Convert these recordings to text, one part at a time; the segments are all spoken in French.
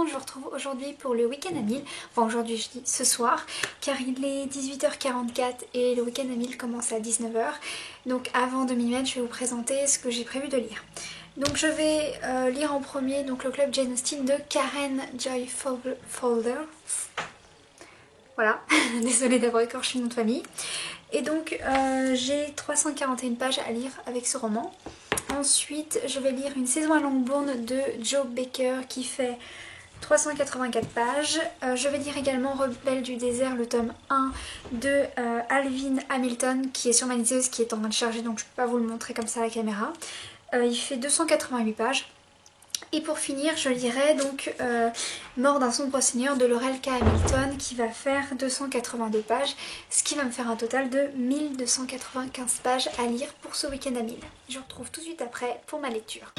je vous retrouve aujourd'hui pour le week-end à 1000. Enfin aujourd'hui je dis ce soir, car il est 18h44 et le week-end à 1000 commence à 19h. Donc avant de m'y mettre, je vais vous présenter ce que j'ai prévu de lire. Donc je vais lire en premier donc, le club Jane Austen de Karen Joy Fowler. Voilà, désolée d'avoir écorché le nom de famille. Et donc j'ai 341 pages à lire avec ce roman. Ensuite, je vais lire Une saison à Longbourn de Joe Baker qui fait 384 pages. Je vais lire également Rebelle du désert, le tome 1 de Alvin Hamilton qui est sur ma liseuse, qui est en train de charger, donc je ne peux pas vous le montrer comme ça à la caméra. Il fait 288 pages. Et pour finir, je lirai donc Mort d'un sombre seigneur de Laurel K. Hamilton qui va faire 282 pages, ce qui va me faire un total de 1295 pages à lire pour ce week-end à 1000. Je vous retrouve tout de suite après pour ma lecture.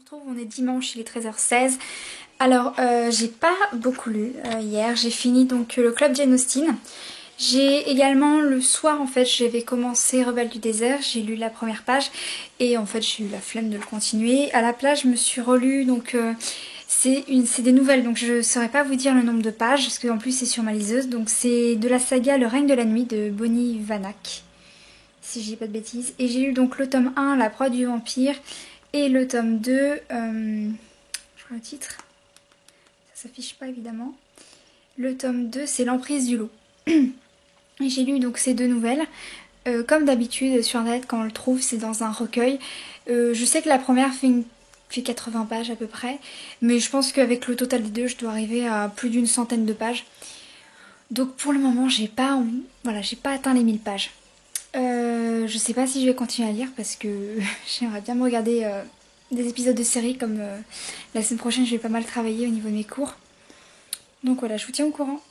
retrouve, on est dimanche, il est 13h16. Alors, j'ai pas beaucoup lu hier, j'ai fini donc le Club Jane Austen. J'ai également le soir en fait, j'avais commencé Rebelle du désert, j'ai lu la première page et en fait j'ai eu la flemme de le continuer. À la place, je me suis relue donc c'est des nouvelles, donc je saurais pas vous dire le nombre de pages parce qu'en plus c'est sur ma liseuse. Donc c'est de la saga Le règne de la nuit de Bonnie Vanac, si je dis pas de bêtises. Et j'ai lu donc le tome 1, La proie du vampire, et le tome 2, je crois le titre, ça s'affiche pas évidemment. Le tome 2 c'est L'emprise du loup. Et j'ai lu donc ces deux nouvelles. Comme d'habitude sur internet quand on le trouve c'est dans un recueil. Je sais que la première fait 80 pages à peu près, mais je pense qu'avec le total des deux je dois arriver à plus d'une centaine de pages. Donc pour le moment j'ai pas atteint les 1000 pages. Je sais pas si je vais continuer à lire parce que j'aimerais bien me regarder des épisodes de série comme la semaine prochaine je vais pas mal travailler au niveau de mes cours. Donc voilà, je vous tiens au courant.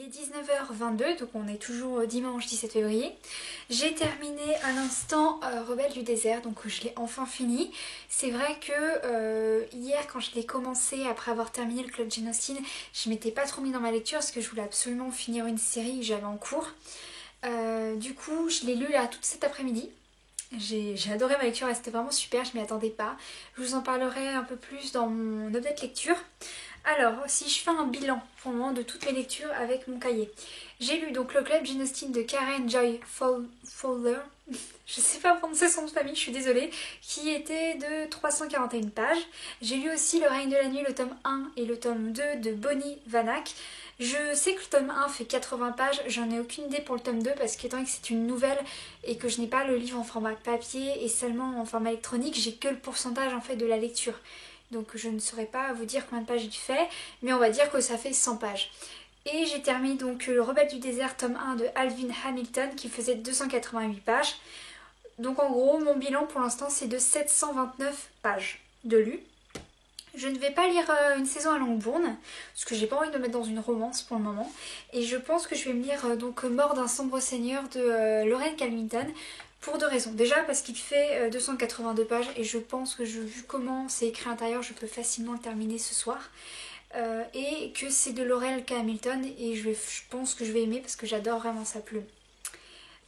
est 19h22, donc on est toujours dimanche 17 février. J'ai terminé à l'instant Rebelle du désert, donc je l'ai enfin fini. C'est vrai que hier quand je l'ai commencé, après avoir terminé le Club Jane Austen, je m'étais pas trop mis dans ma lecture parce que je voulais absolument finir une série que j'avais en cours. Du coup je l'ai lu là tout cet après-midi. J'ai adoré ma lecture, c'était vraiment super, je m'y attendais pas. Je vous en parlerai un peu plus dans mon update lecture. Alors, si je fais un bilan pour le moment de toutes mes lectures avec mon cahier. J'ai lu donc le Club Jane Austen de Karen Joy Fowler, je sais pas prononcer son nom de famille, je suis désolée, qui était de 341 pages. J'ai lu aussi Le règne de la nuit, le tome 1 et le tome 2 de Bonnie Vanack. Je sais que le tome 1 fait 80 pages, j'en ai aucune idée pour le tome 2 parce qu'étant donné que c'est une nouvelle et que je n'ai pas le livre en format papier et seulement en format électronique, j'ai que le pourcentage en fait de la lecture. Donc je ne saurais pas vous dire combien de pages il fait, mais on va dire que ça fait 100 pages. Et j'ai terminé donc Le Rebelle du désert tome 1 de Alvin Hamilton qui faisait 288 pages. Donc en gros mon bilan pour l'instant c'est de 729 pages de lu. Je ne vais pas lire une saison à Longbourn parce que j'ai pas envie de me mettre dans une romance pour le moment. Et je pense que je vais me lire donc Mort d'un sombre seigneur de Lorraine Calmington. Pour deux raisons. Déjà parce qu'il fait 282 pages et je pense que vu comment c'est écrit à l'intérieur, je peux facilement le terminer ce soir. Et que c'est de Laurel K. Hamilton et je pense que je vais aimer parce que j'adore vraiment sa plume.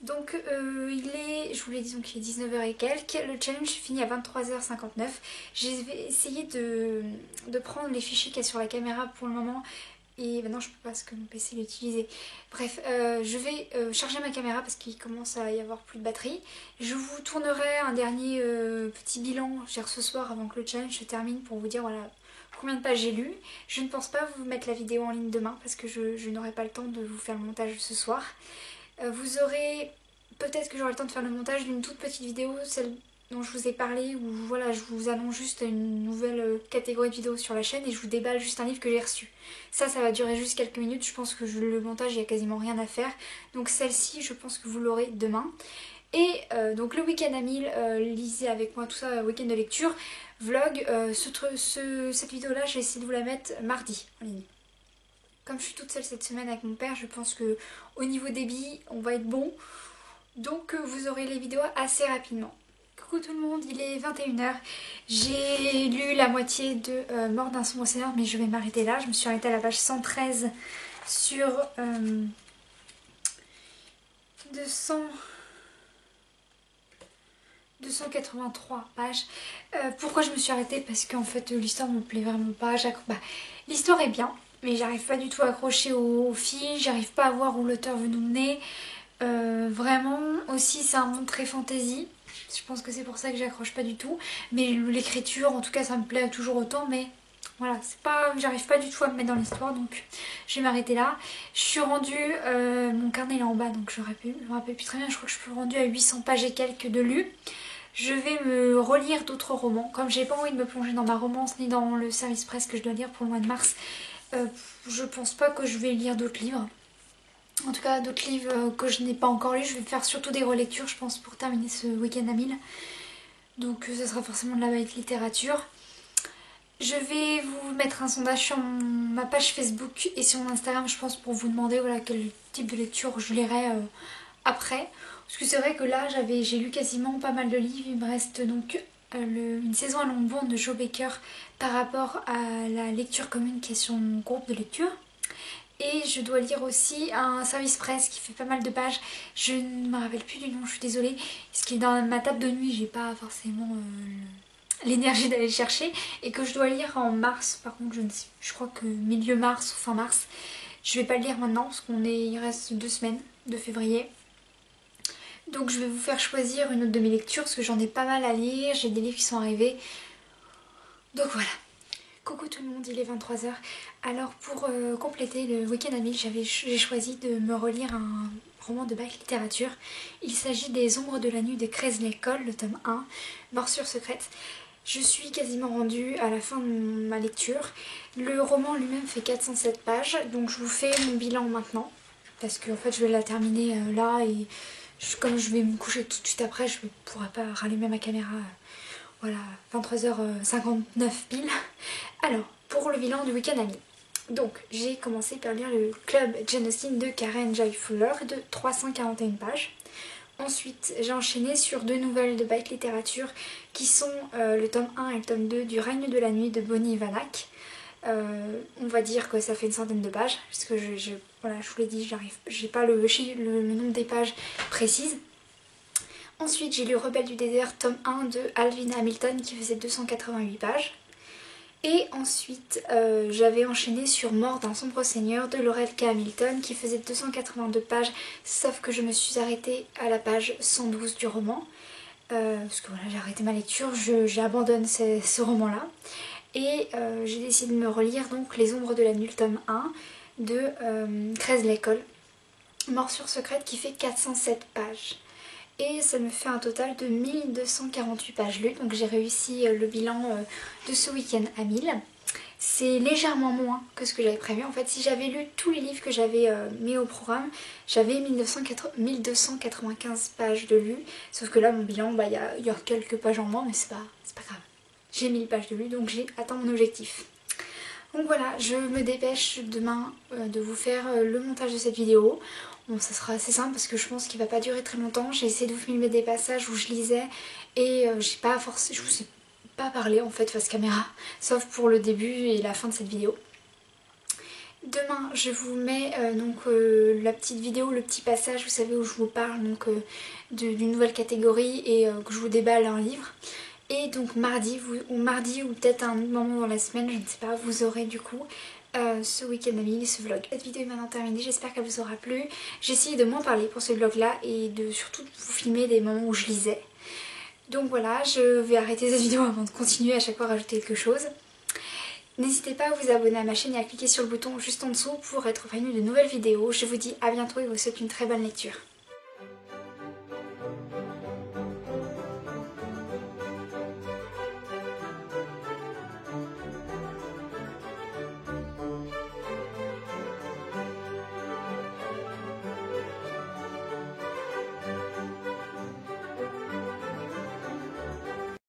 Donc je vous l'ai dit, donc il est 19h et quelques. Le challenge finit à 23h59. J'ai essayé de prendre les fichiers qu'il y a sur la caméra pour le moment. Et maintenant je peux pas parce que mon PC l'utilise. Bref, je vais charger ma caméra parce qu'il commence à y avoir plus de batterie. Je vous tournerai un dernier petit bilan ce soir avant que le challenge se termine pour vous dire voilà combien de pages j'ai lu. Je ne pense pas vous mettre la vidéo en ligne demain parce que je n'aurai pas le temps de vous faire le montage ce soir. Vous aurez, peut-être que j'aurai le temps de faire le montage d'une toute petite vidéo, celle dont je vous ai parlé, où voilà, je vous annonce juste une nouvelle catégorie de vidéos sur la chaîne et je vous déballe juste un livre que j'ai reçu. Ça va durer juste quelques minutes, je pense que le montage, il n'y a quasiment rien à faire. Donc celle-ci, je pense que vous l'aurez demain. Et donc le week-end à 1000, lisez avec moi tout ça, week-end de lecture, vlog, cette vidéo-là, je vais essayer de vous la mettre mardi en ligne. Comme je suis toute seule cette semaine avec mon père, je pense que au niveau débit, on va être bon. Donc vous aurez les vidéos assez rapidement. Coucou tout le monde, il est 21h. J'ai lu la moitié de Mort d'un sombre seigneur, mais je vais m'arrêter là. Je me suis arrêtée à la page 113 sur 283 pages. Pourquoi je me suis arrêtée? Parce qu'en fait l'histoire me plaît vraiment pas. L'histoire est bien, mais j'arrive pas du tout à accrocher au fil, j'arrive pas à voir où l'auteur veut nous mener. Vraiment, aussi c'est un monde très fantasy. Je pense que c'est pour ça que j'accroche pas du tout. Mais l'écriture, en tout cas, ça me plaît toujours autant. Mais voilà, j'arrive pas du tout à me mettre dans l'histoire. Donc je vais m'arrêter là. Je suis rendue, mon carnet est en bas, donc je me rappelle plus très bien. Je crois que je suis rendue à 800 pages et quelques de lu. Je vais me relire d'autres romans. Comme j'ai pas envie de me plonger dans ma romance ni dans le service presse que je dois lire pour le mois de mars, je pense pas que je vais lire d'autres livres. En tout cas, d'autres livres que je n'ai pas encore lus. Je vais faire surtout des relectures, je pense, pour terminer ce week-end à 1000. Donc ça sera forcément de la littérature. Je vais vous mettre un sondage sur ma page Facebook et sur mon Instagram, je pense, pour vous demander voilà, quel type de lecture je lirai après. Parce que c'est vrai que là, j'ai lu quasiment pas mal de livres. Il me reste donc une saison à Longbourn de Joe Baker par rapport à la lecture commune qui est sur mon groupe de lecture. Et je dois lire aussi un service presse qui fait pas mal de pages. Je ne me rappelle plus du nom, je suis désolée. Ce qui est dans ma table de nuit, j'ai pas forcément l'énergie d'aller le chercher. Et que je dois lire en mars. Par contre, je crois que milieu mars ou fin mars. Je vais pas le lire maintenant parce il reste 2 semaines de février. Donc je vais vous faire choisir une autre de mes lectures parce que j'en ai pas mal à lire. J'ai des livres qui sont arrivés. Donc voilà. Coucou tout le monde, il est 23h. Alors pour compléter le week-end à 1000, j'ai choisi de me relire un roman de bac littérature. Il s'agit des Ombres de la nuit de Kresley Cole, le tome 1, Morsure secrète. Je suis quasiment rendue à la fin de ma lecture. Le roman lui-même fait 407 pages, donc je vous fais mon bilan maintenant. Parce qu'en fait je vais la terminer là et comme je vais me coucher tout de suite après, je ne pourrai pas rallumer ma caméra. Voilà, 23h59 pile. Alors, pour le bilan du week-end à 1000. Donc j'ai commencé par lire le Club Jane Austen de Karen Joy Fuller de 341 pages. Ensuite j'ai enchaîné sur 2 nouvelles de Bite Littérature qui sont le tome 1 et le tome 2 du Règne de la Nuit de Bonnie Vannack. On va dire que ça fait une centaine de pages, parce que voilà, je vous l'ai dit, j'ai pas le nombre des pages précises. Ensuite j'ai lu Rebelle du désert tome 1 de Alvin Hamilton qui faisait 288 pages. Et ensuite j'avais enchaîné sur Mort d'un sombre seigneur de Laurel K. Hamilton qui faisait 282 pages, sauf que je me suis arrêtée à la page 112 du roman. Parce que voilà, j'ai arrêté ma lecture, j'abandonne ce roman-là. Et j'ai décidé de me relire donc Les Ombres de la Nuit, tome 1 de Kresley Cole, Morsure secrète, qui fait 407 pages. Et ça me fait un total de 1248 pages lues, donc j'ai réussi le bilan de ce week-end à 1000. C'est légèrement moins que ce que j'avais prévu. En fait, si j'avais lu tous les livres que j'avais mis au programme, j'avais 1295 pages de lus. Sauf que là, mon bilan, il y a quelques pages en moins, mais c'est pas grave. J'ai 1000 pages de lus, donc j'ai atteint mon objectif. Donc voilà, je me dépêche demain de vous faire le montage de cette vidéo. Bon, ça sera assez simple parce que je pense qu'il va pas durer très longtemps. J'ai essayé de vous filmer des passages où je lisais et je vous ai pas parlé en fait face caméra, sauf pour le début et la fin de cette vidéo. Demain, je vous mets la petite vidéo, le petit passage, vous savez, où je vous parle d'une nouvelle catégorie et que je vous déballe un livre. Et donc mardi ou peut-être à un autre moment dans la semaine, je ne sais pas, vous aurez du coup ce week-end à 1000, ce vlog. Cette vidéo est maintenant terminée, j'espère qu'elle vous aura plu. J'ai essayé de moins parler pour ce vlog là et de surtout vous filmer des moments où je lisais. Donc voilà, je vais arrêter cette vidéo avant de continuer à chaque fois rajouter quelque chose. N'hésitez pas à vous abonner à ma chaîne et à cliquer sur le bouton juste en dessous pour être prévenu de nouvelles vidéos. Je vous dis à bientôt et vous souhaite une très bonne lecture.